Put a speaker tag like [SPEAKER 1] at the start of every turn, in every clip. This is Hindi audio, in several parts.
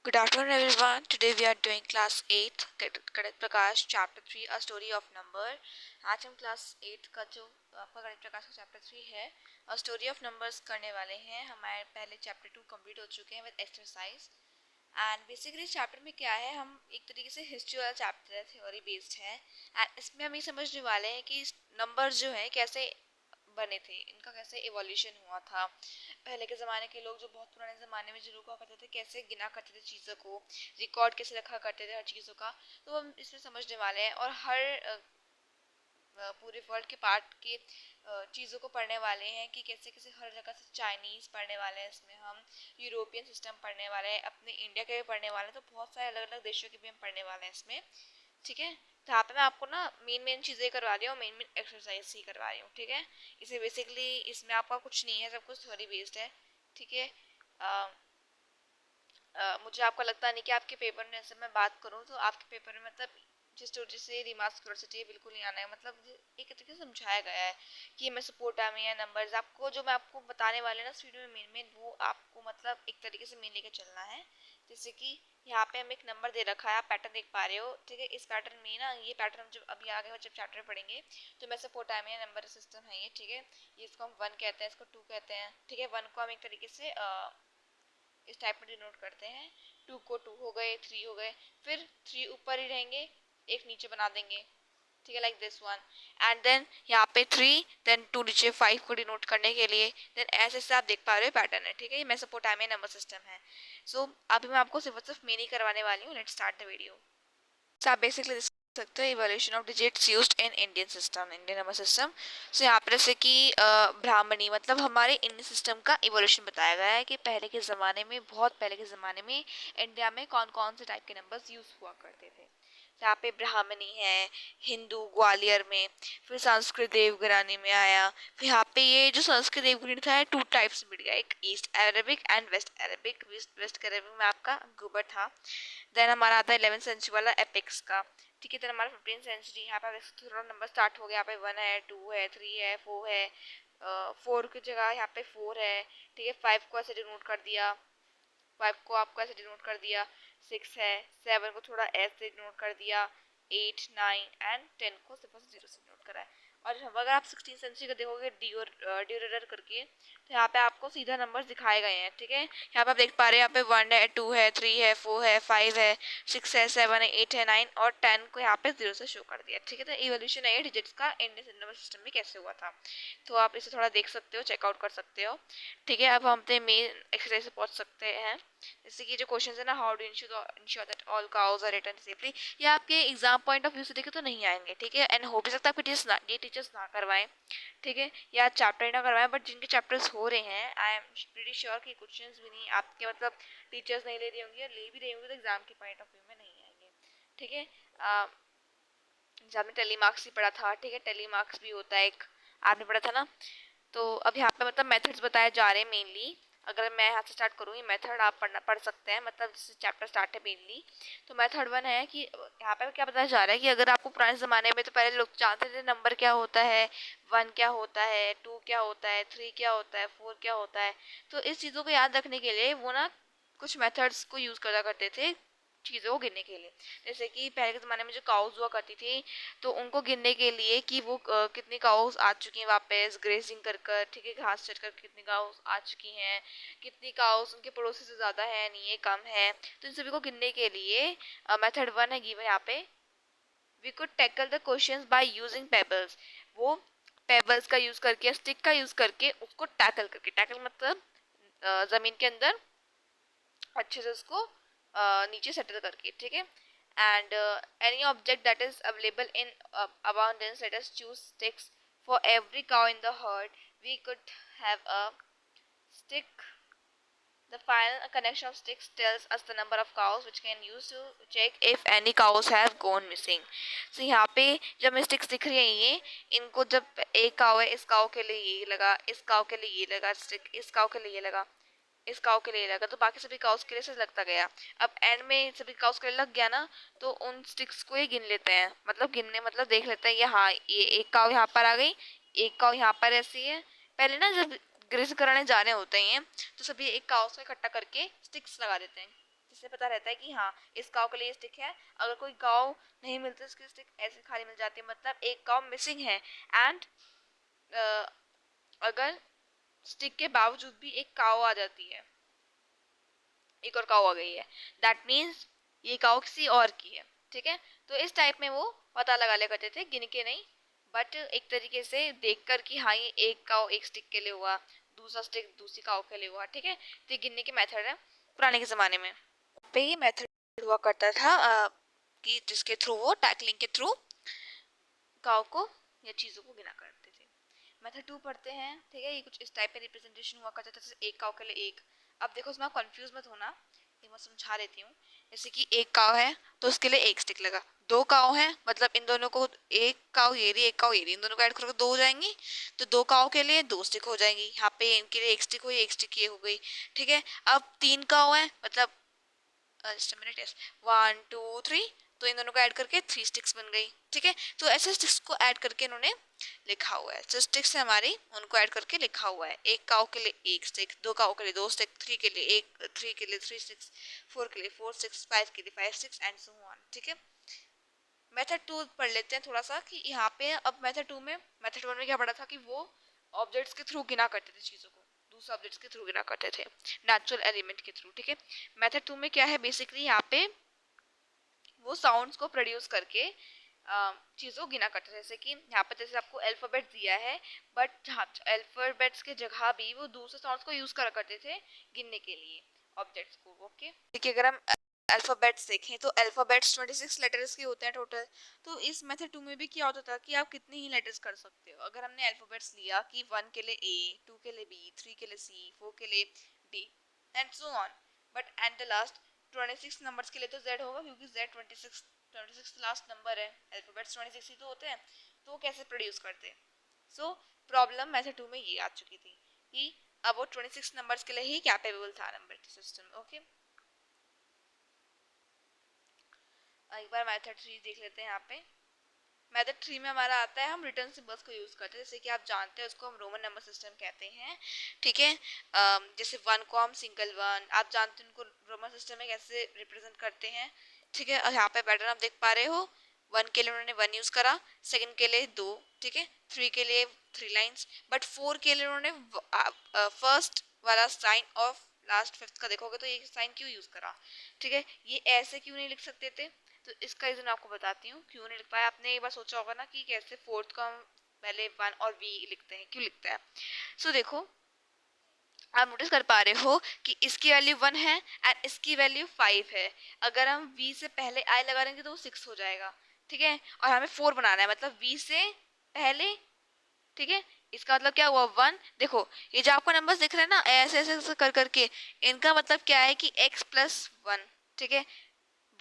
[SPEAKER 1] Good afternoon, everyone. Today we are doing class 8th Ganita Prakash chapter 3 a story of numbers. आज हम क्लास 8 का जो आपका गणित प्रकाश का चैप्टर 3 है अ स्टोरी ऑफ नंबर्स करने वाले हैं। हमारे पहले चैप्टर 2 कंप्लीट हो चुके हैं विद एक्सरसाइज। एंड बेसिकली इस चैप्टर में क्या है, हम एक तरीके से हिस्ट्री वाला चैप्टर है, थ्योरी बेस्ड है। एंड इसमें हम ये समझने वाले हैं कि नंबर्स जो है कैसे बने थे, इनका कैसे इवोल्यूशन हुआ था। पहले के ज़माने के लोग जो बहुत पुराने ज़माने में जो लोग हुआ करते थे, कैसे गिना करते थे चीज़ों को, रिकॉर्ड कैसे रखा करते थे हर चीज़ों का। तो हम इसमें समझने वाले हैं और हर पूरे वर्ल्ड के पार्ट के चीज़ों को पढ़ने वाले हैं कि कैसे कैसे हर जगह से चाइनीज़ पढ़ने वाले हैं, इसमें हम यूरोपियन सिस्टम पढ़ने वाले हैं, अपने इंडिया के भी पढ़ने वाले हैं, तो बहुत सारे अलग अलग देशों के भी हम पढ़ने वाले हैं इसमें। ठीक है, तो यहाँ पे मैं आपको ना मेन चीज़ें करवा रही हूँ, मेन एक्सरसाइज ही करवा रही हूँ। ठीक है, इसे बेसिकली इसमें आपका कुछ नहीं है, सब कुछ थ्योरी बेस्ड है। ठीक है, मुझे आपका लगता नहीं कि आपके पेपर में ऐसे मैं बात करूँ तो आपके पेपर में मतलब जिस तरीके से रिमार्क्स क्यूरोसिटी बिल्कुल नहीं आना है। मतलब एक तरीके से समझाया गया है कि मेसोपोटामिया या नंबर्स आपको जो मैं आपको बताने वाले ना इस वीडियो में मेन वो आपको मतलब एक तरीके से मेन लेके चलना है। जैसे कि यहाँ पे हम एक नंबर दे रखा है, आप पैटर्न देख पा रहे हो। ठीक है, इस पैटर्न में ना ये पैटर्न हम जब अभी आगे जब चैप्टर पढ़ेंगे तो मेसोपोटामिया नंबर सिस्टम है ये। ठीक है, ये इसको हम 1 कहते हैं, इसको 2 कहते हैं। ठीक है, 1 को हम एक तरीके से इस टाइप में डिनोट करते हैं, 2 को 2 हो गए, 3 हो गए, फिर 3 ऊपर ही रहेंगे, एक नीचे बना देंगे। ठीक है, like this one. And then यहाँ पे 3 देन 2 नीचे 5 को डिनोट करने के लिए, देन ऐसे से आप देख पा रहे हो पैटर्न है। ठीक है, ये मेसोपोटामिया नंबर सिस्टम है। सो अभी मैं आपको सिर्फ मेन ही करवाने वाली हूँ। Let's start the video. So आप बेसिकली देख सकते हो evolution of digits used in Indian system, Indian number system. So यहाँ पर जैसे कि ब्राह्मणी मतलब हमारे इंडियन सिस्टम का इवोल्यूशन बताया गया है कि पहले के ज़माने में, बहुत पहले के ज़माने में इंडिया में कौन कौन से टाइप के नंबर्स यूज़ हुआ करते थे। यहाँ पे ब्राह्मणी है, हिंदू ग्वालियर में, फिर संस्कृत देवगिरानी में आया। फिर यहाँ पे ये जो संस्कृत देवगिरी था 2 टाइप्स में बढ़ गया, एक east Arabic and west Arabic. West Arabic में आपका गुबर था। देन हमारा आता है 11th सेंचुरी वाला एपिक्स का। ठीक है, देन हमारा 15th सेंचुरी, यहाँ पे थोड़ा नंबर स्टार्ट हो गया। यहाँ पे 1 है, 2 है, 3 है, 4 है। 4 की जगह यहाँ पे 4 है। ठीक है, 5 को ऐसे डिनोट कर दिया, 5 को आपको ऐसे डिनोट कर दिया। 6 है, 7 को थोड़ा ऐसे डिनोट कर दिया। 8, 9 एंड 10 को सिर्फ 0 से डिनोट करा है। और अगर आप 16th सेंचुरी का देखोगे ड्यूरेटर करके, तो यहाँ पे आपको सीधा नंबर दिखाए गए हैं। ठीक है, यहाँ पे आप देख पा रहे हैं, यहाँ पे 1 है, 2 है, 3 है, 4 है, 5 है, 6 है, 7 है, 8 है, 9 और 10 को यहाँ पे 0 से शो कर दिया। ठीक है, तो इवोल्यूशन है डिजिट्स का इंडियन नंबर सिस्टम में कैसे हुआ था, तो आप इसे थोड़ा देख सकते हो, चेकआउट कर सकते हो। ठीक है, अब हम अपने मेन एक्सरसाइज से पहुंच सकते हैं। जैसे कि जो क्वेश्चन है ना, how do ensure that all cows are return safely, ये आपके एग्जाम पॉइंट ऑफ व्यू से देखे तो नहीं आएंगे। ठीक है, एंड हो भी सकता है आपके टीचर्स ना करवाएं। ठीक है, या चैप्टर ना करवाएं, बट जिनके चैप्टर्स हो रहे हैं आई एम प्रीटी श्योर कि क्वेश्चंस भी नहीं आपके मतलब टीचर्स नहीं ले रही होंगी, और ले भी रही होंगी तो एग्जाम के पॉइंट ऑफ व्यू में नहीं आएंगे। ठीक है, जब आपने टेली मार्क्स ही पढ़ा था। ठीक है, टेली मार्क्स भी होता है एक, आपने पढ़ा था ना। तो अब यहाँ पे मतलब मेथड्स बताए जा रहे हैं मेनली। अगर मैं यहाँ से स्टार्ट करूँगी मेथड, आप पढ़ सकते हैं, मतलब जैसे चैप्टर स्टार्ट है मेनली। तो मेथड 1 है कि यहाँ पे क्या बताया जा रहा है कि अगर आपको पुराने ज़माने में तो पहले लोग जानते थे नंबर क्या होता है, 1 क्या होता है, 2 क्या होता है, 3 क्या होता है, 4 क्या होता है। तो इस चीज़ों को याद रखने के लिए वो ना कुछ मेथड्स को यूज़ करा करते थे चीज़ों को गिनने के लिए। जैसे कि पहले के ज़माने में जो काउज हुआ करती थी, तो उनको गिनने के लिए कि वो कितनी काउस आ चुकी हैं वापस ग्रेजिंग कर कर। ठीक है, घास चर कर कितनी काउस आ चुकी हैं, कितनी काउस उनके पड़ोसी से ज़्यादा है, नहीं है, कम है। तो इन सभी को गिनने के लिए मेथड 1 है गिवन यहाँ पे, we could tackle the questions by using pebbles. वो पेबल्स का यूज़ करके, स्टिक का यूज़ करके उसको टैकल करके, टैकल मतलब ज़मीन के अंदर अच्छे से उसको नीचे सेटल करके। ठीक है, and any object that is available in abundance, let us choose sticks for every cow in the herd. We could have a stick. The final connection of sticks tells us the number of cows which can use to check if any cows have gone missing. So यहाँ पे जब हमें sticks दिख रही हैं, ये इनको जब एक काव है, इस काव के लिए ये लगा, इस काव के लिए ये लगा स्टिक, इस काव के लिए ये लगा, इस काउ के लिए लगा, तो बाकी सभी काउस के लिए से लगता गया। अब एंड में सभी काउस के लिए लग गया ना, तो उन स्टिक्स को ही गिन लेते हैं, मतलब गिनने मतलब देख लेते हैं ये, हाँ ये एक काउ यहाँ पर आ गई, एक काउ यहाँ पर ऐसी है। पहले ना जब ग्रेस कराने जाने होते हैं तो सभी एक काउस को इकट्ठा करके स्टिक्स लगा देते हैं। जिससे पता रहता है कि हाँ इस काव के लिए स्टिक है। अगर कोई काव नहीं मिलती उसकी स्टिक ऐसे खाली मिल जाती है, मतलब एक काव मिसिंग है। एंड अगर स्टिक के बावजूद भी एक काव आ जाती है, एक और काव आ गई है, दैट मीन्स ये काव किसी और की है। ठीक है, तो इस टाइप में वो पता लगा लिया करते थे, गिन के नहीं, बट एक तरीके से देख कर कि हाँ ये एक काव एक स्टिक के लिए हुआ, दूसरा स्टिक दूसरी काव के लिए हुआ। ठीक है, तो ये गिनने के मेथड है पुराने के ज़माने में। पे ये मेथड हुआ करता था कि जिसके थ्रू वो टैकलिंग के थ्रू काव को या चीज़ों को गिना करते थे। मेथड 2 पढ़ते हैं। ठीक है, ये कुछ इस टाइप का रिप्रेजेंटेशन हुआ करता था, जैसे एक काव के लिए एक। अब देखो इसमें आप कंफ्यूज मत होना, ये मैं समझा देती हूँ। जैसे कि एक काव है तो उसके लिए एक स्टिक लगा, दो काव है मतलब इन दोनों को, एक काव ये रही एक काव ये रही, इन दोनों को ऐड करोगे दो हो जाएंगी, तो दो काव के लिए दो स्टिक हो जाएंगी। यहाँ पे इनके लिए एक स्टिक हुई, एक स्टिक ये हो गई। ठीक है, अब तीन काव है मतलब जस्ट अ मिनट, यस 1 2 3, तो इन दोनों को ऐड करके 3 स्टिक्स बन गई। ठीक है, तो ऐसे स्टिक्स को ऐड करके इन्होंने लिखा हुआ है। जो स्टिक्स है हमारी उनको ऐड करके लिखा हुआ है। एक काव के लिए एक स्टिक, दो काव के लिए दो स्टिक, थ्री के लिए एक, थ्री के लिए थ्री स्टिक्स, फोर के लिए फोर स्टिक्स, फाइव के लिए five sticks and so on. ठीक है, मेथड 2 पढ़ लेते हैं थोड़ा सा कि यहाँ पे अब मेथड 2 में, मेथड 1 में क्या पढ़ा था कि वो ऑब्जेक्ट्स के थ्रू गिना करते थे चीज़ों को, दूसरे ऑब्जेक्ट्स के थ्रू गिना करते थे, नेचुरल एलिमेंट के थ्रू। ठीक है, मेथड 2 में क्या है बेसिकली, यहाँ पे वो साउंड्स को प्रोड्यूस करके चीज़ों को गिना करते थे। जैसे कि यहाँ पर जैसे आपको अल्फ़ाबेट दिया है, बट हाँ अल्फ़ाबेट्स के जगह भी वो दूसरे साउंड्स को यूज़ करा करते थे गिनने के लिए ऑब्जेक्ट्स को। ओके, देखिए अगर हम अल्फ़ाबेट्स देखें तो अल्फ़ाबेट्स 26 लेटर्स के होते हैं टोटल। तो इस मेथड 2 में भी क्या होता था कि आप कितने ही लेटर्स कर सकते हो। अगर हमने अल्फ़ाबेट्स लिया कि 1 के लिए ए, 2 के लिए बी, 3 के लिए सी, 4 के लिए D and so on, but at the last 26 numbers के लिए तो Z होगा, क्योंकि Z 26 लास्ट नंबर है, अल्फाबेट्स 26 ही तो होते हैं, तो वो कैसे प्रोड्यूस करते हैं। सो प्रॉब्लम मेथड 2 में ये आ चुकी थी कि अब वो 26 नंबर्स के लिए ही कैपेबल था नंबर सिस्टम। ओके, एक बार मेथड 3 देख लेते हैं। यहाँ पे मेथड 3 में हमारा आता है हम रिटर्न सिंबल्स को यूज़ करते हैं। जैसे कि आप जानते हैं उसको हम रोमन नंबर सिस्टम कहते हैं। ठीक है, जैसे 1 को हम सिंगल 1, आप जानते हैं उनको रोमन सिस्टम में कैसे रिप्रेजेंट करते हैं। ठीक है, और यहाँ पे पैटर्न आप देख पा रहे हो, 1 के लिए उन्होंने 1 यूज़ करा, सेकंड के लिए 2, ठीक है, 3 के लिए 3 लाइन्स, बट 4 के लिए उन्होंने फर्स्ट वाला साइन ऑफ लास्ट फिफ्थ का देखोगे तो ये साइन क्यों यूज़ करा। ठीक है, ये ऐसे क्यों नहीं लिख सकते थे, तो इसका रीज़न आपको बताती हूँ क्यों नहीं लिख पाया। आपने एक बार सोचा होगा ना कि कैसे फोर्थ को हम पहले 1 और वी लिखते हैं, क्यों लिखते हैं। सो देखो आप नोटिस कर पा रहे हो कि इसकी वैल्यू 1 है एंड इसकी वैल्यू 5 है। अगर हम v से पहले i लगा देंगे तो वो 6 हो जाएगा। ठीक है, और हमें 4 बनाना है, मतलब v से पहले। ठीक है, इसका मतलब क्या हुआ 1। देखो ये जो आपको नंबर्स दिख रहे हैं ना ऐसे ऐसे कर करके, इनका मतलब क्या है कि x प्लस 1। ठीक है,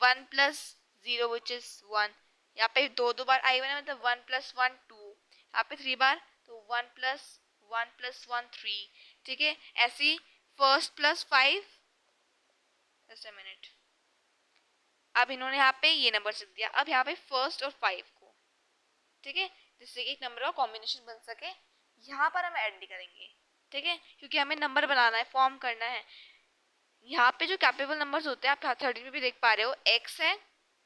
[SPEAKER 1] 1 प्लस 0 विच इज 1। यहाँ पे दो बार आई बना मतलब 1 प्लस 1 2, यहाँ पे 3 बार तो 1 प्लस 1 3। ठीक है, ऐसी first plus 5, just a minute, अब इन्होंने यहाँ पे ये नंबर लिख दिया। अब यहाँ पे फर्स्ट और 5 को, ठीक है, जिससे कि एक नंबर का कॉम्बिनेशन बन सके, यहाँ पर हम ऐड नहीं करेंगे। ठीक है, क्योंकि हमें नंबर बनाना है, फॉर्म करना है। यहाँ पे जो कैपेबल नंबर्स होते हैं आप 13 में भी देख पा रहे हो, x है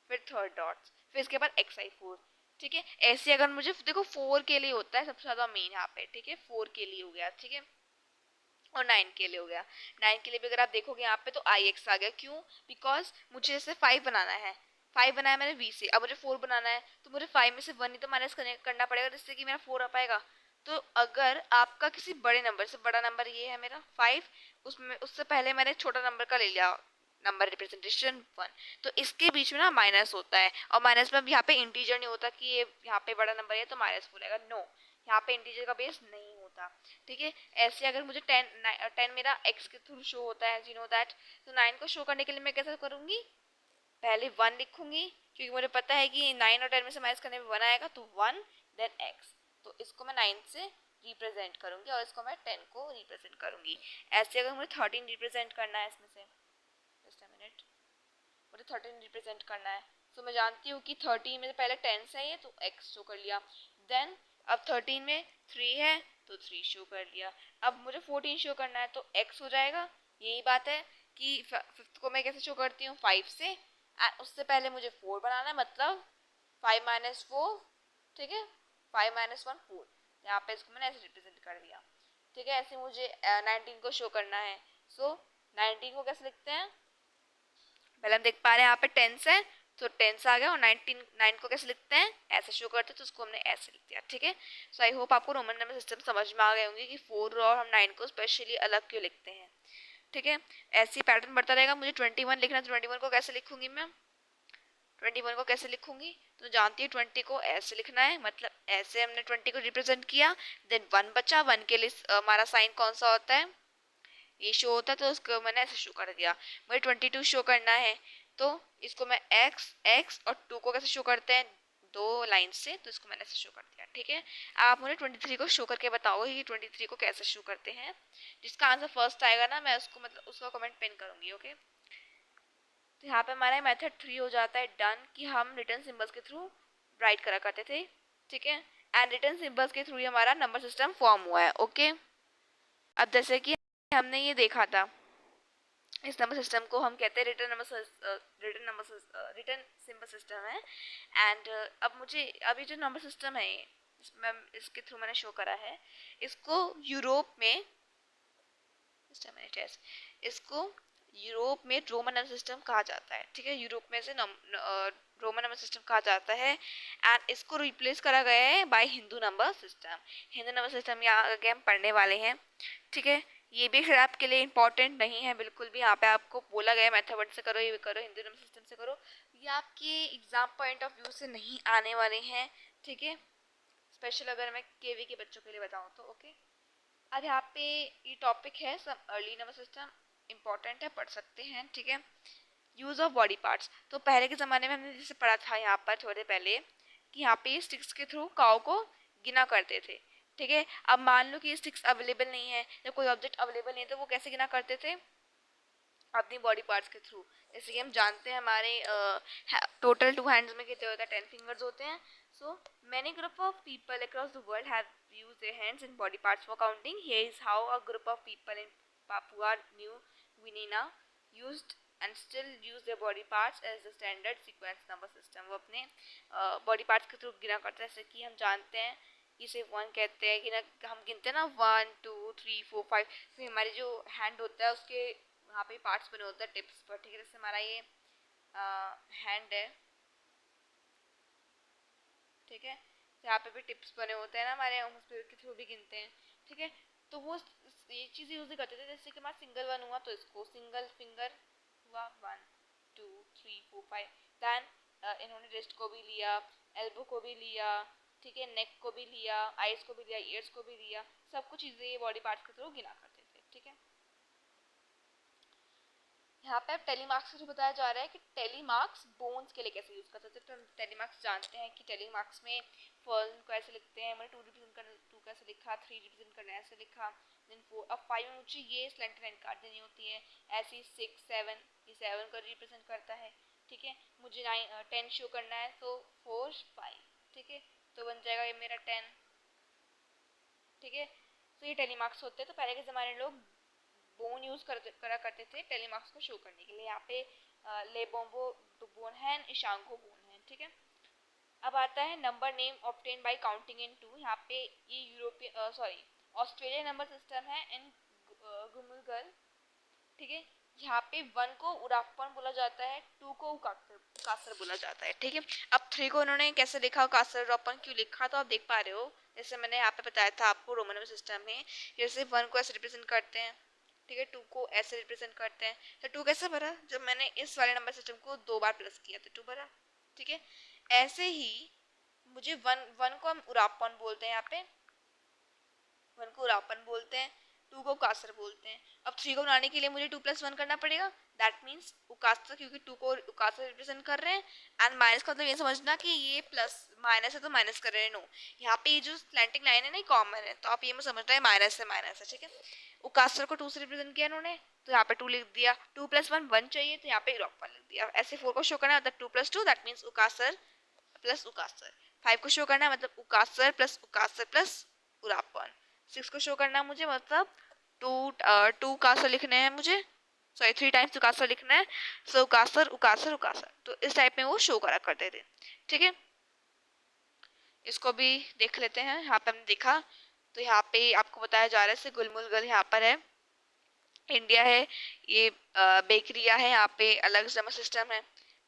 [SPEAKER 1] फिर थर्ड डॉट्स फिर इसके बाद xi4। ठीक है, ऐसे अगर मुझे देखो 4 के लिए होता है सबसे ज्यादा मेन यहाँ पे। ठीक है, 4 के लिए हो गया। ठीक है, और 9 के लिए हो गया। 9 के लिए भी अगर आप देखोगे यहाँ पे तो ix आ गया, क्यों, बिकॉज मुझे इसे 5 बनाना है। 5 बनाया मैंने v से, अब मुझे 4 बनाना है तो मुझे 5 में से 1 ही तो माइनस करना पड़ेगा जिससे कि मेरा 4 आ पाएगा। तो अगर आपका किसी बड़े नंबर से, बड़ा नंबर ये है मेरा 5, उसमें उससे पहले मैंने छोटा नंबर का ले लिया नंबर रिप्रेजेंटेशन 1, तो इसके बीच में ना माइनस होता है। और माइनस में अब यहाँ पे इंटीजर नहीं होता कि ये यहाँ पे बड़ा नंबर है तो माइनस बोलेगा, नो, यहाँ पे इंटीजर का बेस नहीं होता। ठीक है, ऐसे अगर मुझे 10 मेरा x के थ्रू शो होता है, यू नो दैट, तो 9 को शो करने के लिए मैं कैसे करूँगी, पहले 1 लिखूंगी, क्योंकि मुझे पता है कि 9 और 10 में से माइनस करने में 1 आएगा, तो 1 देन x, तो इसको मैं 9 से रिप्रेजेंट करूंगी और इसको मैं 10 को रिप्रेजेंट करूंगी। ऐसे अगर मुझे 13 रिप्रेजेंट करना है इसमें से, जस्ट अ मिनट, मुझे 13 रिप्रेजेंट करना है, तो मैं जानती हूँ कि 13 में से पहले 10 से है तो x शो कर लिया, देन अब 13 में 3 है तो 3 शो कर लिया। अब मुझे 14 शो करना है तो x हो जाएगा, यही बात है। कि फिफ्थ को मैं कैसे शो करती हूँ 5 से, एंड उससे पहले मुझे 4 बनाना है, मतलब 5 माइनस 4, ठीक है, 5 माइनस 1 4, यहाँ पे इसको मैंने ऐसे रिप्रेजेंट कर दिया, ठीक है। ऐसे मुझे 19 को शो करना है। सो 19 को कैसे लिखते हैं, पहले हम देख पा रहे हैं यहाँ पे टेंस है, तो टेंस आ गया, और 9 को कैसे लिखते हैं, ऐसे शो करते हैं, तो उसको हमने ऐसे लिख दिया, ठीक है। सो आई होप आपको रोमन नंबर सिस्टम समझ में आ गए होंगे कि 4 और हम 9 को स्पेशली अलग क्यों लिखते हैं, ठीक है। ऐसी पैटर्न बढ़ता रहेगा। मुझे 21 लिखना है, तो 21 को कैसे लिखूंगी मैं, 21 को कैसे लिखूंगी, तो जानती है 20 को ऐसे लिखना है, मतलब ऐसे हमने 20 को रिप्रेजेंट किया, देन 1 बचा, 1 के लिए हमारा साइन कौन सा होता है, ये शो होता है, तो उसको मैंने ऐसे शो कर दिया। मुझे 22 शो करना है, तो इसको मैं x x और 2 को कैसे शो करते हैं, 2 लाइन से, तो इसको मैंने ऐसे शो कर दिया, ठीक है। आप मुझे 23 को शो करके बताओगे कि 23 को कैसे शो करते हैं। जिसका आंसर फर्स्ट आएगा ना, मैं उसको मतलब उसका कमेंट पिन करूंगी, ओके। तो यहाँ पे हमारा मेथड 3 हो जाता है डन, कि हम रिटर्न सिंबल्स के थ्रू राइट करा करते थे, ठीक है। एंड रिटर्न सिंबल्स के थ्रू ही हमारा नंबर सिस्टम फॉर्म हुआ है, ओके। अब जैसे कि हमने ये देखा था, इस नंबर सिस्टम को हम कहते हैं रिटर्न सिंबल सिस्टम है। एंड अब मुझे अभी जो नंबर सिस्टम है इसमें, इसके थ्रू मैंने शो करा है, इसको यूरोप में, इसको यूरोप में रोमन नंबर सिस्टम कहा जाता है, ठीक है। यूरोप में से रोमन नंबर सिस्टम कहा जाता है, एंड इसको रिप्लेस करा गया है by Hindu number system. Hindu number system यहाँ आगे हम पढ़ने वाले हैं, ठीक है। ये भी फिर आपके लिए इंपॉर्टेंट नहीं है बिल्कुल भी, यहाँ पे आपको बोला गया है मेथड से करो, ये करो, हिंदू नंबर सिस्टम से करो, ये आपके एग्जाम पॉइंट ऑफ व्यू से नहीं आने वाले हैं, ठीक है। स्पेशल अगर मैं केवी के बच्चों के लिए बताऊँ तो, ओके। अब यहाँ पे ये टॉपिक है सब अर्ली नर्वस सिस्टम, इम्पॉर्टेंट है, पढ़ सकते हैं, ठीक है। यूज़ ऑफ बॉडी पार्ट्स, तो पहले के ज़माने में हमने जैसे पढ़ा था यहाँ पर थोड़े पहले, कि यहाँ पे स्टिक्स के थ्रू काव को गिना करते थे, ठीक है। अब मान लो कि स्टिक्स अवेलेबल नहीं है या कोई ऑब्जेक्ट अवेलेबल नहीं है, तो वो कैसे गिना करते थे, अपनी बॉडी पार्ट्स के थ्रू। जैसे कि हम जानते हैं हमारे टोटल 2 हैंड्स में कितने होता है, 10 फिंगर्स होते हैं। So many group of people across the world have used their hands and body parts for counting. Here is how a group of people in Papua New Guinea used and still use their body parts as the standard sequence number system. वो अपने बॉडी पार्ट्स के थ्रू गिना करते हैं, जैसे कि हम जानते हैं कि सिर्फ 1 कहते हैं कि ना, हम गिनते हैं ना 1 2 3 4 5, तो हमारी जो हैंड होता है उसके वहाँ पे पार्ट्स बने होते हैं टिप्स पर, ठीक है। जैसे हमारा ये हैंड है, ठीक है, यहाँ पे भी टिप्स बने होते हैं ना हमारे, हम उस के थ्रू भी गिनते हैं, ठीक है। तो वो ये चीज़ यूज करते थे, जैसे कि हमारा सिंगल 1 हुआ तो इसको सिंगल फिंगर हुआ 1 2 3 4 5, दैन इन्होंने रिस्ट को भी लिया, एल्बो को भी लिया, ठीक है, नेक को भी लिया, आइज को भी लिया, ईयर्स को भी लिया, सब कुछ चीज़ें ये बॉडी पार्ट्स के थ्रू गिना करते थे, ठीक है। यहाँ पे अब टेलीमार्क्स से बताया जा रहा है कि टेलीमार्क्स बोन्स के लिए कैसे यूज कर सकते हैं। तो हम टेलीमार्क्स जानते हैं कि टेलीमार्क्स में फर्स्ट को ऐसे लिखते हैं, मैंने 2 रिप्रेजेंट करना, 2 कैसे लिखा, 3 रिप्रेजेंट करना ऐसे लिखा, देन 4, अब 5 में मुझे ये स्लैंटेड लाइन काट देनी होती है, ऐसे 6 7, ये 7 को रिप्रेजेंट करता है, ठीक है। मुझे 10 शो करना है, तो 4 5, ठीक है, तो बन जाएगा ये मेरा 10, ठीक है। तो ये टेलीमार्क्स होते हैं। तो पहले के ज़माने लोग बोन यूज करा करते थे टेलीमार्क्स को शो करने के लिए। यहाँ पे लेबोम्बो बोन है, ईशांको बोन है, ठीक है। अब आता है number name obtain bye counting in 2। यहाँ पे ये यूरोपियन ऑस्ट्रेलियन नंबर सिस्टम है इन गुमुलगल, ठीक है। यहाँ पे 1 को उरापन बोला जाता है, 2 को कासर बोला जाता है, ठीक है। अब 3 को उन्होंने कैसे लिखा, कासर उरापन क्यों लिखा, तो आप देख पा रहे हो, जैसे मैंने यहाँ पे बताया था आपको रोमन नंबर सिस्टम में, जैसे 1 को ऐसे रिप्रेजेंट करते हैं, ठीक है, 2 को ऐसे रिप्रेजेंट करते हैं। तो 2 कैसे भरा, जब मैंने इस वाले नंबर सिस्टम को 2 बार प्लस किया तो 2 भरा, ठीक है। ऐसे ही मुझे 1 को हम उरापन बोलते हैं, यहाँ पे 1 को उरापन बोलते हैं, 2 को उकासर बोलते हैं। अब 3 को बनाने के लिए मुझे 2 + 1 करना पड़ेगा, दैट मीन्स उकासर, क्योंकि 2 को उकासर रिप्रेजेंट कर रहे हैं, एंड माइनस का मतलब ये समझना कि ये प्लस माइनस है तो माइनस कर रहे हैं, नो, यहाँ पे ये जो स्लैंटिंग लाइन है ना कॉमन है, तो आप ये मत समझना है माइनस है, ठीक है। उकासर को 2 से रिप्रेजेंट किया इन्होंने, तो यहाँ पे 2 लिख दिया, 2 + 1 1 चाहिए, तो यहाँ पे उरापन लिख दिया। ऐसे 4 को शो करना है, मतलब 2 + 2, दैट मीन्स उकासर प्लस उकासर। 5 को शो करना है, मतलब उकासर प्लस उरापन। 6 को शो करना है मुझे, मतलब 2 कासर लिखने हैं मुझे, सॉरी 3 टाइम्स उकासर लिखना है, सो उकासर उकासर उकासर, तो इस टाइप में वो शो करा करते थे। ठीक है, इसको भी देख लेते हैं। यहाँ पे हमने देखा तो यहाँ पे आपको बताया जा रहा है, जैसे गुलमुलगल यहाँ पर है, इंडिया है, ये बेकरिया है, यहाँ पे अलग नंबर सिस्टम है।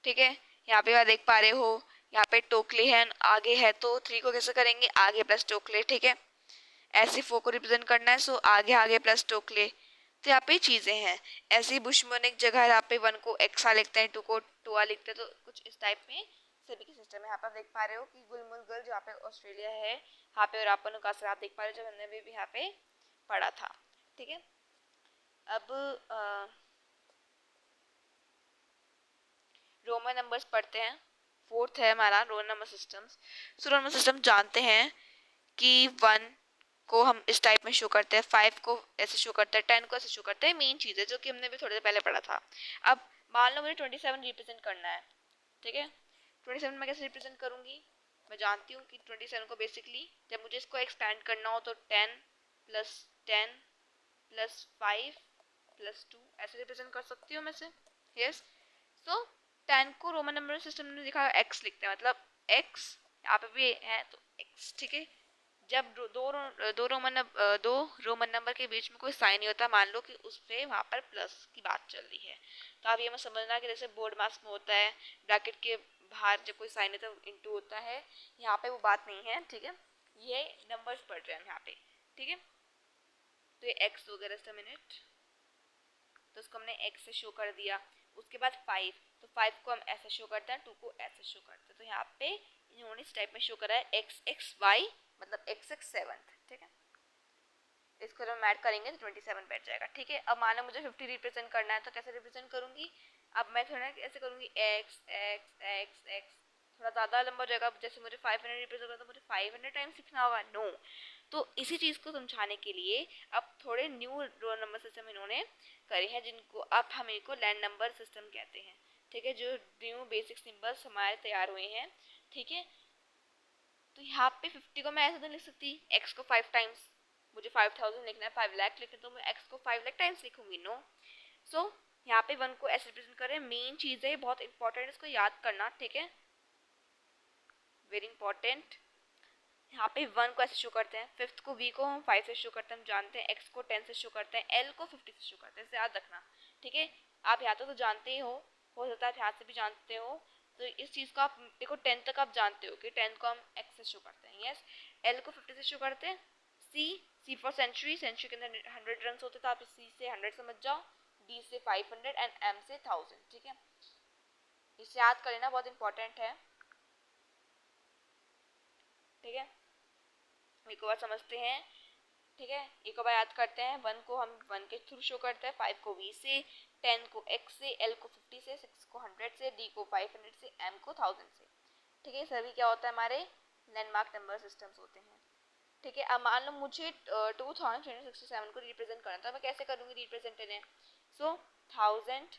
[SPEAKER 1] ठीक है, यहाँ पे आप देख पा रहे हो, यहाँ पे टोकले है आगे है, तो 3 को कैसे करेंगे, आगे प्लस टोकले। ठीक है, ऐसे 4 को रिप्रेजेंट करना है, सो आगे आगे प्लस टोकले। तो यहाँ पे चीजें हैं ऐसी। बुशमन एक जगह है, यहाँ पे 1 को एक्सा लिखते हैं, 2 को टुआ लिखते हैं, तो कुछ इस टाइप में सभी के सिस्टम है। यहाँ पे आप देख पा रहे हो कि गुलमुलगल जहाँ पे ऑस्ट्रेलिया है, यहाँ पे, और अपन का आप देख पा रहे हो जब हमने भी यहाँ पे पढ़ा था। ठीक है, अब रोमन नंबर्स पढ़ते हैं। 4th है हमारा रोमन नंबर सिस्टम्स। सो रोमन सिस्टम जानते हैं कि 1 को हम इस टाइप में शो करते हैं, 5 को ऐसे शो करते हैं, 10 को ऐसे शो करते हैं। मेन चीज़ है जो कि हमने भी थोड़ी देर पहले पढ़ा था। अब मान लो मुझे 27 रिप्रेजेंट करना है। ठीक है, 27 में कैसे रिप्रेजेंट करूंगी, मैं जानती हूँ कि 27 को बेसिकली जब मुझे इसको एक्सपैंड करना हो तो 10 प्लस 10 प्लस 5 प्लस 2 ऐसे रिप्रेजेंट कर सकती हूँ मैं से। यस, सो 10 को रोमन नंबर सिस्टम में दिखा x लिखते हैं, मतलब x यहाँ पे भी है तो x। ठीक है, जब दो रोमन नंबर के बीच में कोई साइन नहीं होता, मान लो कि उस पे वहाँ पर प्लस की बात चल रही है, तो आप ये मत समझना कि जैसे बोर्ड मास में होता है ब्रैकेट के बाहर जब कोई साइन है तो इंटू होता है, यहाँ पे वो बात नहीं है। ठीक है, ये नंबर्स पढ़ रहे हैं यहाँ पे। ठीक है, तो ये x वगैरह से मिनट, तो उसको हमने x से शो कर दिया। उसके बाद 5, तो 5 को हम ऐसे शो करते हैं, 2 को ऐसे शो करते हैं, तो यहाँ पे इन्होंने इस टाइप में शो करा है xxy, मतलब xx 7th। ठीक है, इसको जब हम ऐड करेंगे तो 27 बैठ जाएगा। ठीक है, अब मानो मुझे 50 रिप्रेजेंट करना है, तो कैसे रिप्रेजेंट करूंगी, अब मैं थोड़ा ऐसे करूंगी x x x x, थोड़ा ज़्यादा लंबा हो जाएगा। जैसे मुझे 500 रिप्रेजेंट करना, तो मुझे 500 टाइम्स लिखना होगा, नो। तो इसी चीज़ को समझाने के लिए अब थोड़े न्यू रोल नंबर सिस्टम इन्होंने करे हैं, जिनको अब हम इनको लैंड नंबर सिस्टम कहते हैं। ठीक है, जो न्यू बेसिक सिंबल्स हमारे तैयार हुए हैं। ठीक है, तो यहाँ पे 50 को मैं ऐसे तो लिख सकती, x को 5 टाइम्स, मुझे 5000 लिखना है, 5 लाख लिखना है, तो मैं x को 5 लाख टाइम्स लिखूंगी, नो। सो यहाँ पे 1 को ऐसे रिप्रेजेंट करें, मेन चीज़ है, बहुत इंपॉर्टेंट, इसको याद करना। ठीक है, वेरी इंपॉर्टेंट। यहाँ पे 1 को ऐसे शो करते हैं, 5th को v को हम 5 से शो करते हैं, हम जानते हैं x को 10 से शो करते हैं, l को 50 से शो करते हैं, इसे याद रखना। ठीक है, आप यहाँ तक तो जानते ही हो सकता है यहाँ से भी जानते हो। तो इस चीज़ को आप देखो 10 तक आप जानते हो कि 10 को हम x से शो करते हैं, यस। l को 50 से शो करते हैं। c फॉर सेंचुरी, सेंचुरी के अंदर 100 रन होते, तो आप c से 100 समझ जाओ, d से 500 एंड m से 1000। ठीक है, इसे याद कर लेना, बहुत इंपॉर्टेंट है। ठीक है, एक बार समझते हैं। ठीक है, एक बार याद करते हैं। 1 को हम 1 के थ्रू शो करते हैं, 5 को v से, 10 को x से, l को 50 से, 6 को 100 से, d को 500 से, m को 1000 से। ठीक है, सभी क्या होता है, हमारे लैंडमार्क नंबर सिस्टम्स होते हैं। ठीक है, अब मान लो मुझे 2367 को रिप्रेजेंट करना, तो मैं कैसे करूँगी रिप्रेजेंट इन्हें। सो 1000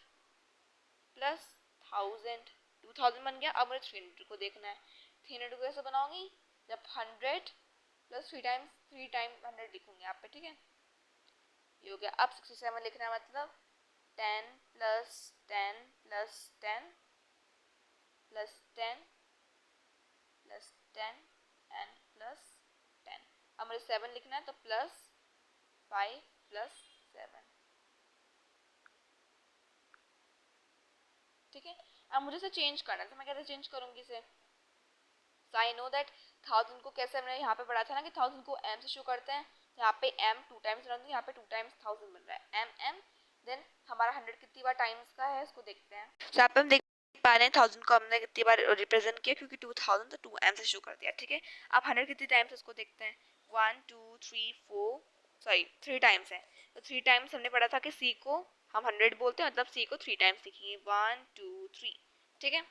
[SPEAKER 1] प्लस 1000, 2000 बन गया। अब मुझे 300 को देखना है, 300 को कैसे बनाऊंगी, जब 100 प्लस 3 टाइम 100 लिखूंगी यहाँ पे। ठीक है, ये हो गया। अब 67 लिखना है, मतलब 10 plus 10 plus 10 plus 10 plus 10 and plus 10। अब मुझे 7 लिखना है, तो प्लस 5 प्लस 7। ठीक है, अब मुझे इसे चेंज करना है, तो मैं कैसे चेंज करूंगी इसे। सो आई नो दैट 1000 को कैसे हमने यहाँ पे पढ़ा था ना कि 1000 को m से शो करते हैं, तो यहाँ पे m 2 टाइम्स रन, यहाँ पे 2 टाइम्स 1000 बन रहा है, m। देन हमारा 100 कितनी बार टाइम्स का है, इसको देखते हैं। तो यहाँ पे हम देख पा रहे हैं 1000 को हमने कितनी बार रिप्रेजेंट किया, क्योंकि 2000 तो 2m से शो कर दिया। ठीक है, अब 100 कितनी टाइम्स, इसको देखते हैं। 1 2 3 4, सॉरी 3 टाइम्स है, तो 3 टाइम्स हमने पढ़ा था कि c को हम 100 बोलते हैं, मतलब c को 3 टाइम्स लिखेंगे, 1 2 3। ठीक है,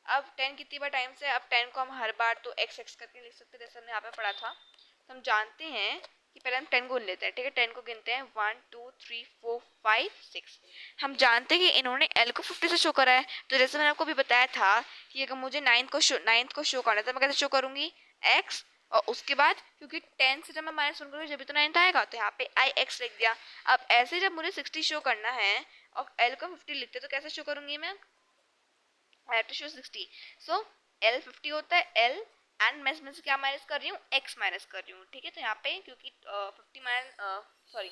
[SPEAKER 1] अब 10 कितनी बार टाइम्स है, अब 10 को हम हर बार तो x x करके लिख सकते हैं, जैसे हमने यहाँ पे पढ़ा था। तो हम जानते हैं कि पहले हम 10 को लेते हैं। ठीक है, 10 को गिनते हैं, 1 2 3 4 5 6। हम जानते हैं कि इन्होंने l को 50 से शो करा है, तो जैसे मैंने आपको भी बताया था कि अगर मुझे 9th को शो करना है, तो मैं कैसे शो करूँगी, x, और उसके बाद क्योंकि 10 से जब मैं -1 करूँगी जब भी तो 9th आएगा, तो यहाँ पे i x लिख दिया। अब ऐसे जब मुझे 60 शो करना है, और L को 50 लिखते तो कैसे शो करूँगी मैं? I have to show 60. So L 50 होता है L एंड मैं इसमें से क्या माइनस कर रही हूँ? X माइनस कर रही हूँ, ठीक है। तो यहाँ पे क्योंकि 50 माइनस सॉरी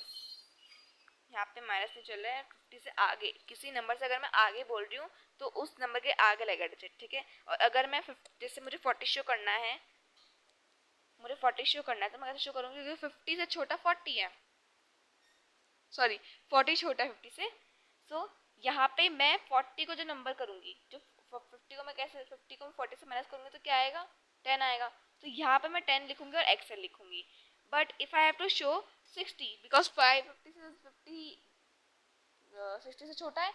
[SPEAKER 1] यहाँ पे माइनस नहीं चल रहा है, 50 से आगे किसी नंबर से अगर मैं आगे बोल रही हूँ तो उस नंबर के आगे लगेगा डिजिट, ठीक है। और अगर मैं जैसे मुझे 40 शो करना है, तो मैं कैसे शो करूँगी? क्योंकि 50 से छोटा 40 है, सॉरी 40 छोटा है 50 से। सो यहाँ पे मैं 40 को जो नंबर करूँगी, जो 50 को मैं कैसे 50 को 40 से माइनस करूँगी तो क्या आएगा? 10 आएगा। तो यहाँ पे मैं 10 लिखूँगी और एक्सेल लिखूँगी। But if I have to show 60 because 60 से छोटा है,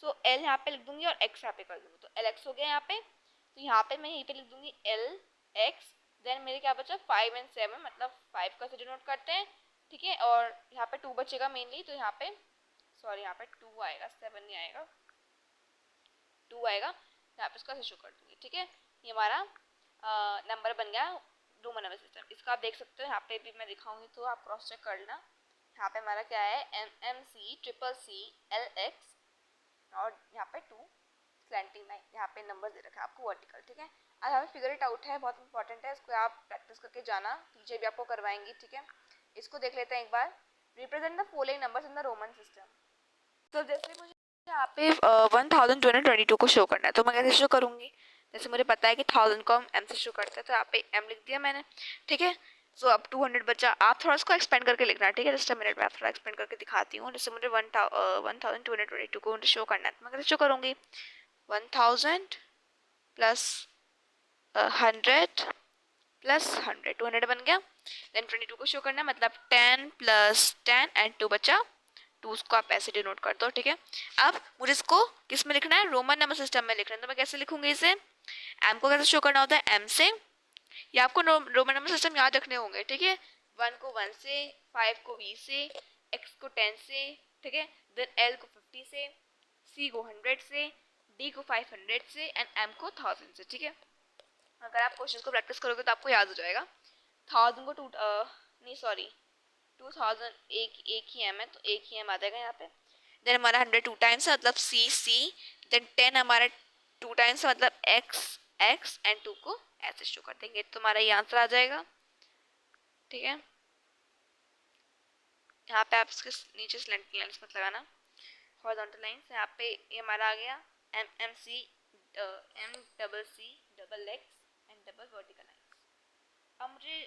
[SPEAKER 1] सो L यहाँ पे लिख दूंगी और X यहाँ पे कर दूंगी, तो LX हो गया यहाँ पे। तो यहाँ पे मैं यहीं पे लिख दूंगी LX, देन मेरे क्या बचा 5 एंड 7, मतलब 5 का से डिनोट करते हैं, ठीक है। और यहाँ पे 2 बचेगा मेनली, तो यहाँ पे सॉरी यहाँ पे 2 आएगा, 7 नहीं आएगा, 2 आएगा। यहाँ पे इसका से शो कर दूंगी, ठीक है। ये हमारा नंबर बन गया रोमन नंबर सिस्टम। इसका आप देख सकते हो, यहाँ पे भी मैं दिखाऊंगी तो आप क्रॉस चेक कर लेना। यहाँ पे हमारा क्या है MMC CCC LX और यहाँ पे 2 स्लैंटिंग लाइन, यहाँ पे नंबर दे रखा है आपको वर्टिकल, ठीक है। अब हमें फिगर इट आउट है, बहुत इंपॉर्टेंट है, इसको आप प्रैक्टिस करके जाना, टीचर भी आपको करवाएंगी, ठीक है। इसको देख लेते हैं एक बार। Represent the following numbers in the Roman system. तो जैसे मुझे यहाँ पे 1222 को शो करना है, तो मैं कैसे शो करूँगी? जैसे मुझे पता है कि 1000 को हम M से शो करते हैं, तो यहाँ पे M लिख दिया मैंने, ठीक है। सो अब 200 बचा। आप थोड़ा इसको एक्सपेंड करके लिखना है, ठीक है। जस्ट अ मिनट में आप थोड़ा एक्सपेंड करके दिखाती हूँ। जैसे मुझे 1222 को शो करना है, तो मैं कैसे शो करूँगी? 1000 प्लस 100 प्लस 100, 200 बन गया। देन 22 को शो करना है, मतलब 10 प्लस 10 एंड 2 बचा 2, उसको आप ऐसे डिनोट कर दो, ठीक है। अब मुझे इसको किस में लिखना है? रोमन नंबर सिस्टम में लिखना है, तो मैं कैसे लिखूंगी इसे? M को कैसे शो करना होता है? M से। या आपको रोमन नंबर सिस्टम याद रखने होंगे, ठीक है। 1 को 1 से, 5 को V से, X को 10 से, ठीक है। देन L को 50 से, C को 100 से, D को 500 से एंड M को 1000 से, ठीक है। अगर आप क्वेश्चन को प्रैक्टिस करोगे तो आपको याद हो जाएगा। 1000 को नहीं सॉरी 2000 एक ही M है, तो एक ही M आ जाएगा यहाँ पे। देन हमारा 100 2 टाइम्स है, मतलब C। देन 10 हमारा 2 टाइम्स है, मतलब X एंड 2 को ऐसे शो कर देंगे, तो हमारा ये आंसर आ जाएगा, ठीक है। यहाँ पे आप इसके नीचे स्लैंटिंग लाइंस मत लगाना, हॉरिजॉन्टल लाइंस। यहाँ पे ये हमारा आ गया MMC MCC and double vertical lines. अब मुझे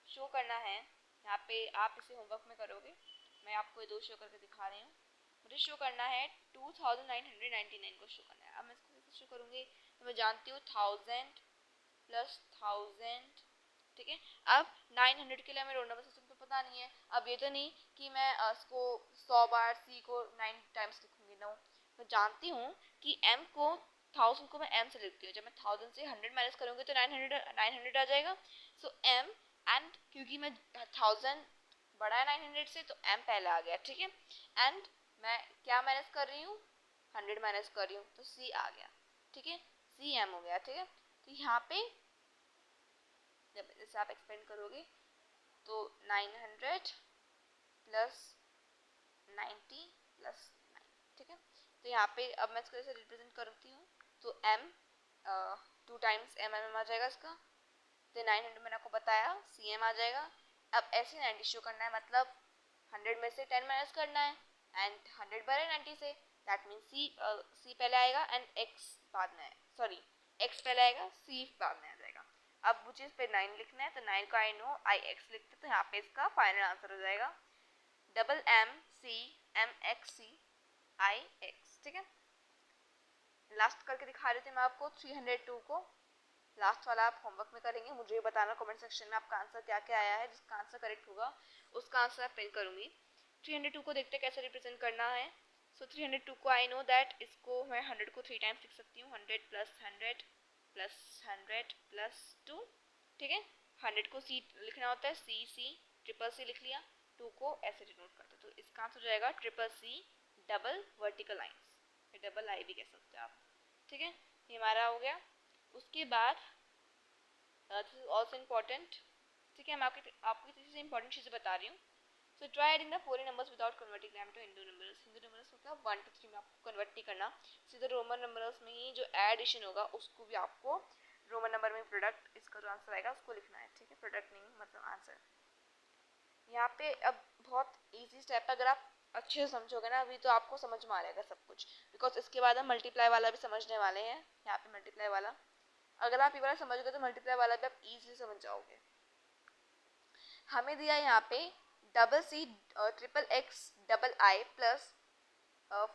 [SPEAKER 1] शो करना है, यहाँ पे आप इसे होमवर्क में करोगे, मैं आपको ये 2 शो करके दिखा रही हूँ। मुझे शो करना है 2999 को शो करना है। अब मैं इसको कैसे शो करूँगी? तो मैं जानती हूँ 1000 प्लस 1000, ठीक है। अब 900 के लिए हमें रोल नंबर सिस्टम तो पता नहीं है। अब ये तो नहीं कि मैं इसको 100 बार C को 9 टाइम्स लिखूंगी, नो। मैं जानती हूँ कि M को 1000 को मैं M से लिखती हूँ, जब मैं 1000 से 100 माइनस करूँगी तो 900 आ जाएगा। सो M एंड क्योंकि मैं 1000 बड़ा है 900 से, तो M पहले आ गया, ठीक है। एंड मैं क्या माइनस कर रही हूँ? 100 माइनस कर रही हूँ, तो C आ गया, ठीक है। C M हो गया, ठीक है। तो यहाँ पे जब जैसे आप एक्सपेंड करोगे तो 900 प्लस 90 प्लस 9, ठीक है। तो यहाँ पे अब मैं इसको जैसे रिप्रेजेंट करती हूँ, तो M 2 टाइम्स MM आ जाएगा इसका। तो 900 मैंने आपको बताया CM आ जाएगा। अब ऐसे 90 शो करना है, मतलब 100 में से 10 माइनस करना है एंड 100 बाय 90 से, दैट मीन C पहले आएगा एंड X बाद में, सॉरी X पहले आएगा, C बाद में आ जाएगा। अब मुझे इस पे 9 लिखना है, तो 9 को आई नो IX लिखते, तो यहाँ पे इसका फाइनल आंसर हो जाएगा MMC ठीक है। लास्ट करके दिखा रही थी मैं आपको 302 को, लास्ट वाला आप होमवर्क में करेंगे। मुझे बताना कमेंट सेक्शन में आपका आंसर क्या क्या आया है, जिसका आंसर करेक्ट होगा उसका आंसर प्रिंट करूँगी। 302 को देखते कैसे रिप्रेजेंट करना है। सो 302 को आई नो दैट इसको मैं 100 को 3 टाइम्स लिख सकती हूँ, 100 प्लस 100 प्लस 100 प्लस 2, ठीक है। 100 को C लिखना होता है, C ट्रिपल C लिख लिया, 2 को ऐसे डिनोट करते, तो इसका आंसर हो जाएगा CCC double vertical lines, double आई भी कह सकते हो आप, ठीक है। ये हमारा हो गया। उसके बाद दिस इज ऑल्सो इम्पॉर्टेंट, ठीक है। मैं आपकी तीसरी इंपॉर्टेंट चीज़ें बता रही हूँ। So try adding the following numbers without converting them to Hindu numbers मतलब 1 to 3 में आपको कन्वर्ट नहीं करना, सीधे रोमन नंबर्स में ही जो एडिशन होगा उसको भी आपको रोमन नंबर में प्रोडक्ट, इसका जो आंसर आएगा उसको लिखना है, ठीक है, प्रोडक्ट नहीं मतलब आंसर। यहाँ पे अब बहुत इजी स्टेप है, अगर आप अच्छे से समझोगे ना अभी तो आपको समझ में आ जाएगा सब कुछ, बिकॉज इसके बाद हम मल्टीप्लाई वाला भी समझने वाले हैं। यहाँ पे मल्टीप्लाई वाला अगर आप ये वाला समझोगे तो मल्टीप्लाई वाला भी आप इजीली समझ जाओगे। हमें दिया यहाँ पे double C triple X double I plus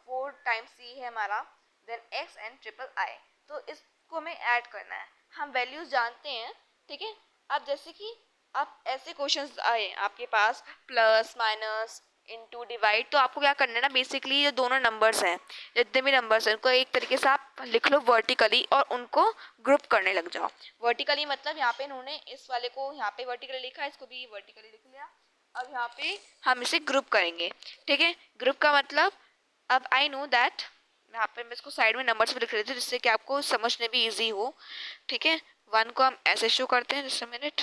[SPEAKER 1] 4 times C है हमारा, then X and triple I, तो इसको हमें ऐड करना है। हम वैल्यूज जानते हैं, ठीक है। अब जैसे कि आप ऐसे क्वेश्चंस आए आपके पास प्लस माइनस इनटू डिवाइड, तो आपको क्या करना है ना, बेसिकली ये दोनों नंबर्स हैं, जितने भी नंबर्स हैं उनको एक तरीके से आप लिख लो वर्टिकली और उनको ग्रुप करने लग जाओ। वर्टिकली मतलब यहाँ पे इन्होंने इस वाले को यहाँ पे वर्टिकली लिखा, इसको भी वर्टिकली लिख लिया। अब यहाँ पे हम इसे ग्रुप करेंगे, ठीक है। ग्रुप का मतलब अब आई नो दैट, यहाँ पे मैं इसको साइड में नंबर्स भी लिख रही थी जिससे कि आपको समझने भी इजी हो, ठीक है। 1 को हम ऐसे शो करते हैं, जस्ट अ मिनट,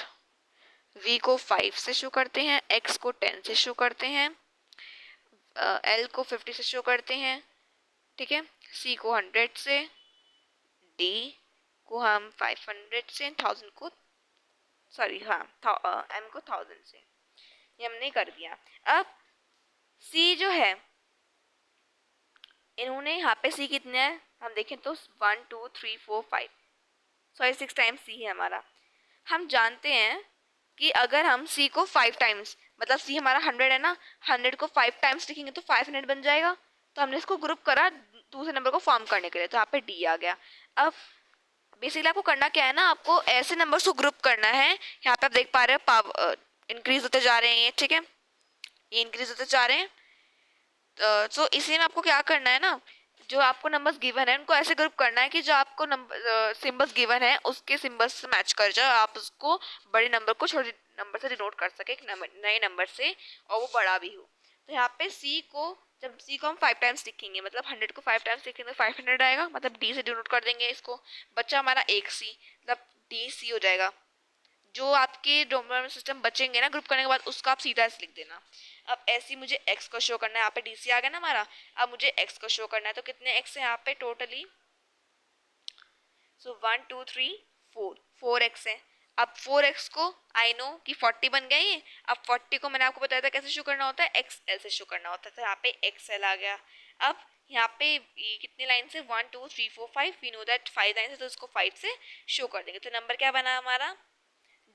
[SPEAKER 1] v को 5 से शो करते हैं, x को 10 से शो करते हैं, l को 50 से शो करते हैं, ठीक है। c को 100 से, d को हम 500 से, 1000 को सॉरी हाँ m को 1000 से, ये हमने कर दिया। अब c जो है इन्होंने यहाँ पे c कितने हैं हम देखें तो 1 2 3 4 5 सॉरी 6 टाइम्स c है हमारा। हम जानते हैं कि अगर हम c को 5 टाइम्स मतलब c हमारा 100 है ना, 100 को 5 टाइम्स लिखेंगे तो 500 बन जाएगा, तो हमने इसको ग्रुप करा दूसरे नंबर को फॉर्म करने के लिए, तो यहाँ पे d आ गया। अब बेसिकली आपको करना क्या है ना, आपको ऐसे नंबर्स को ग्रुप करना है। यहाँ पे आप देख पा रहे हो पावर इंक्रीज होते जा रहे हैं ये, ठीक है, ये इंक्रीज होते जा रहे हैं। तो इसी में आपको क्या करना है ना, जो आपको नंबर्स गिवन है उनको ऐसे ग्रुप करना है कि जो आपको नंबर सिंबल्स गिवन है उसके सिंबल्स से मैच कर जाए, आप उसको बड़े नंबर को छोटे नंबर से डिनोट कर सके, नए नंबर से, और वो बड़ा भी हो। तो यहाँ पे सी को जब सी को हम 5 टाइम्स लिखेंगे मतलब 100 को 5 टाइम्स लिखेंगे तो 500 आएगा, मतलब डी से डिनोट कर देंगे इसको, बच्चा हमारा एक सी, मतलब डी सी हो जाएगा। जो आपके नंबर सिस्टम बचेंगे ना ग्रुप करने के बाद उसका आप सीधा ऐसे लिख देना। अब ऐसे मुझे x को शो करना है, यहाँ पे डी सी आ गया ना हमारा, अब मुझे x को शो करना है, तो कितने x है यहाँ पे टोटली, सो 1 2 3 4 4x है। अब 4x को आई नो कि 40 बन गया ये, अब 40 को मैंने आपको बताया था कैसे शो करना होता है, XL से शो करना होता है, तो यहाँ पे XL आ गया। अब यहाँ पे ये कितनी लाइन से 1 2 3 4 5, वी नो दैट 5 लाइन से, तो उसको 5 से शो कर देंगे, तो नंबर क्या बना हमारा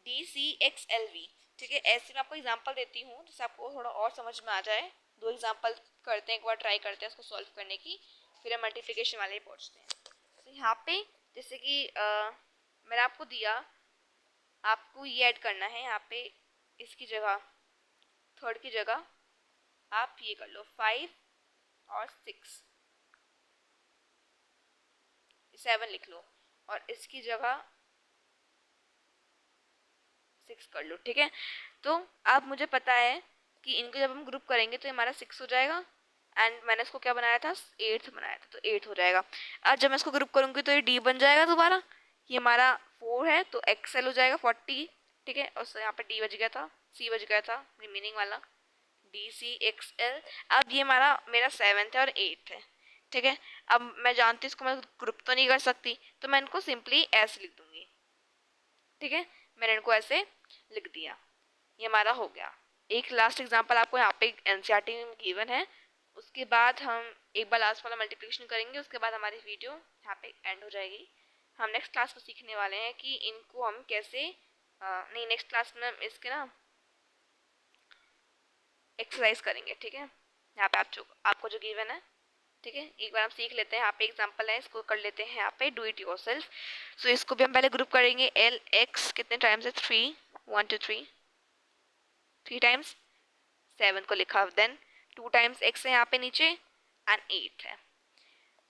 [SPEAKER 1] DCXLV, ठीक है। ऐसे मैं आपको एग्जांपल देती हूँ जिससे आपको थोड़ा और समझ में आ जाए। 2 एग्जांपल करते हैं, एक बार ट्राई करते हैं उसको सॉल्व करने की, फिर हम मल्टीप्लिकेशन वाले पहुँचते हैं। तो यहाँ पे जैसे कि मैंने आपको दिया, आपको ये ऐड करना है यहाँ पे, इसकी जगह थर्ड की जगह आप ये कर लो 5 और 6 7 लिख लो, और इसकी जगह 6 कर लो, ठीक है। तो अब मुझे पता है कि इनको जब हम ग्रुप करेंगे तो हमारा 6 हो जाएगा, एंड मैंने इसको क्या बनाया था 8 बनाया था, तो 8 हो जाएगा। अब जब मैं इसको ग्रुप करूँगी तो ये डी बन जाएगा दोबारा, ये हमारा 4 है तो एक्सएल हो जाएगा 40, ठीक है, और यहाँ पे डी बच गया था, सी बच गया था रिमेनिंग वाला, डी सी एक्स एल। अब ये हमारा मेरा 7th है और 8th है, ठीक है। अब मैं जानती हूँ इसको मैं ग्रुप तो नहीं कर सकती, तो मैं इनको सिंपली ऐसे लिख दूंगी, ठीक है, मैंने इनको ऐसे लिख दिया, ये हमारा हो गया। एक लास्ट एग्जांपल आपको यहाँ पे एनसीईआरटी में गिवन है, उसके बाद हम एक बार लास्ट वाला मल्टीप्लिकेशन करेंगे, उसके बाद हमारी वीडियो यहाँ पे एंड हो जाएगी। हम नेक्स्ट क्लास में सीखने वाले हैं कि इनको हम कैसे नहीं नेक्स्ट क्लास में हम इसके ना एक्सरसाइज करेंगे, ठीक है। यहाँ पे आपको जो गिवन है, ठीक है, एक बार हम सीख लेते हैं। यहाँ पे एग्जांपल है, इसको कर लेते हैं यहाँ पे डू इट योरसेल्फ। सो इसको भी हम पहले ग्रुप करेंगे, एल एक्स कितने टाइम्स है 3 1 2 3 टाइम्स 7 को लिखा, देन 2 टाइम्स x है यहाँ पे नीचे एंड 8 है।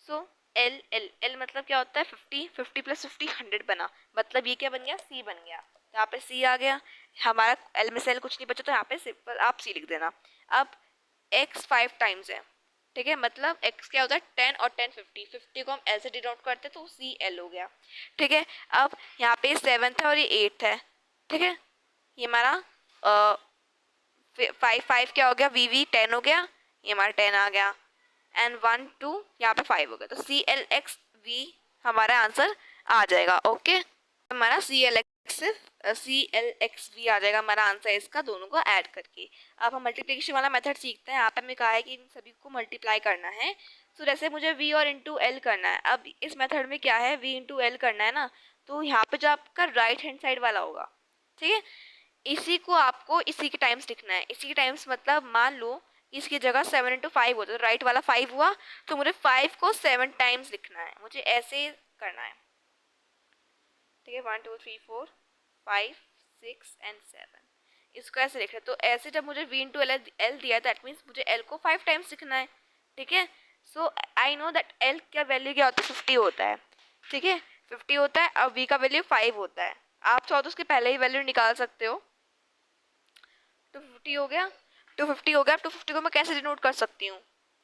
[SPEAKER 1] सो एल एल एल मतलब क्या होता है 50 50 प्लस 50 100 बना, मतलब ये क्या बन गया c बन गया, यहाँ पे c आ गया हमारा, l में से l कुछ नहीं बचा तो यहाँ पे सिंपल आप c लिख देना। अब x 5 टाइम्स है, ठीक है, मतलब x क्या होता है 10 और 10 50 50 को हम l से डिनोट करते तो सी एल हो गया, ठीक है। अब यहाँ पे 7th है और ये 8th है, ठीक है, ये हमारा 5 5 क्या हो गया वी 10 हो गया, ये हमारा 10 आ गया, एंड 1 2 यहाँ पे 5 हो गया, तो CLXV हमारा आंसर आ जाएगा। ओके, हमारा CLXV आ जाएगा हमारा आंसर इसका, दोनों को ऐड करके। अब हम मल्टीप्लिकेशन वाला मेथड सीखते हैं। यहाँ पे हमें कहा है कि इन सभी को मल्टीप्लाई करना है। तो जैसे मुझे V और इंटू एल करना है। अब इस मेथड में क्या है, V इंटू एल करना है ना, तो यहाँ पे जो आपका राइट हैंड साइड वाला होगा, ठीक है, इसी को आपको इसी के टाइम्स लिखना है। इसी के टाइम्स मतलब मान लो इसकी जगह 7 इंटू 5 होता है, तो राइट वाला 5 हुआ, तो मुझे 5 को 7 टाइम्स लिखना है, मुझे ऐसे करना है, ठीक है। 1 2 3 4 5 6 एंड 7, इसको ऐसे लिख रहे। तो ऐसे जब मुझे V इंटू एल दिया है, दैट मीन्स मुझे L को 5 टाइम्स लिखना है, ठीक है। सो आई नो दैट L का वैल्यू क्या होता है, 50 होता है, ठीक है, 50 होता है। अब V का वैल्यू 5 होता है। आप चाहो तो उसके पहले ही वैल्यू निकाल सकते हो। 250 हो गया, 250 हो गया। 250 को मैं कैसे डिनोट कर सकती हूँ,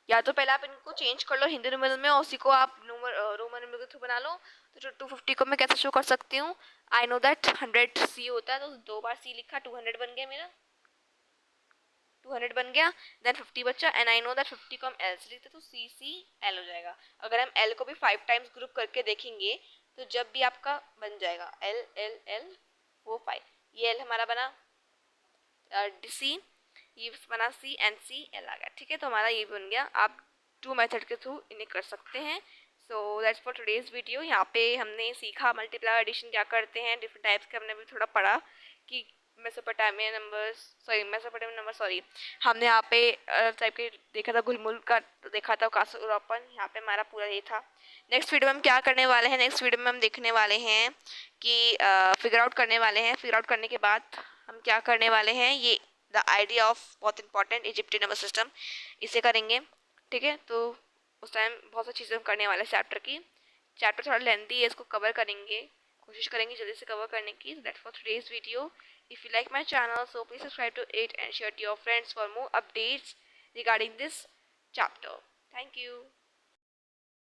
[SPEAKER 1] या तो पहले आप इनको चेंज कर लो हिंदी न्यूमेरल में और उसी को आप रोमन न्यूमेरल के थ्रू बना लो। तो 250 को मैं कैसे शो कर सकती हूँ, आई नो दैट 100 C होता है, तो 2 बार C लिखा, 200 बन गया मेरा, 200 बन गया, देन 50 बचा, एंड आई नो दैट 50 को हम L से लिखते तो CCL हो जाएगा। अगर हम L को भी 5 टाइम्स ग्रुप करके देखेंगे तो जब भी आपका बन जाएगा L L L 4 5, ये L हमारा बना, DC ये बना C एंड C L आ गया, ठीक है। तो हमारा ये बन गया। आप 2 मेथड के थ्रू इन्हें कर सकते हैं। So that's for today's video. यहाँ पे हमने सीखा मल्टीप्लाई एडिशन क्या करते हैं, डिफरेंट टाइप्स के हमने भी थोड़ा पढ़ा कि मेसोपोटामियन नंबर्स, मेसोपोटामियन नंबर हमने यहाँ पे टाइप के देखा था, गुलमुल का देखा था, कासुरापन, यहाँ पे हमारा पूरा ये था। नेक्स्ट वीडियो में हम क्या करने वाले हैं, नेक्स्ट वीडियो में हम देखने वाले हैं कि फिगर आउट करने वाले हैं। फिगर आउट करने के बाद हम क्या करने वाले हैं, ये द आइडिया ऑफ बहुत इंपॉर्टेंट इजिप्टियन नंबर सिस्टम, इसे करेंगे, ठीक है। तो उस टाइम बहुत सी चीज़ें हम करने वाले हैं चैप्टर की। चैप्टर थोड़ा लेंथी है, इसको कवर करेंगे, कोशिश करेंगे जल्दी से कवर करने की। That's for today's video. If you like my channel, so please subscribe to it and share to your friends for more updates regarding this chapter. Thank you.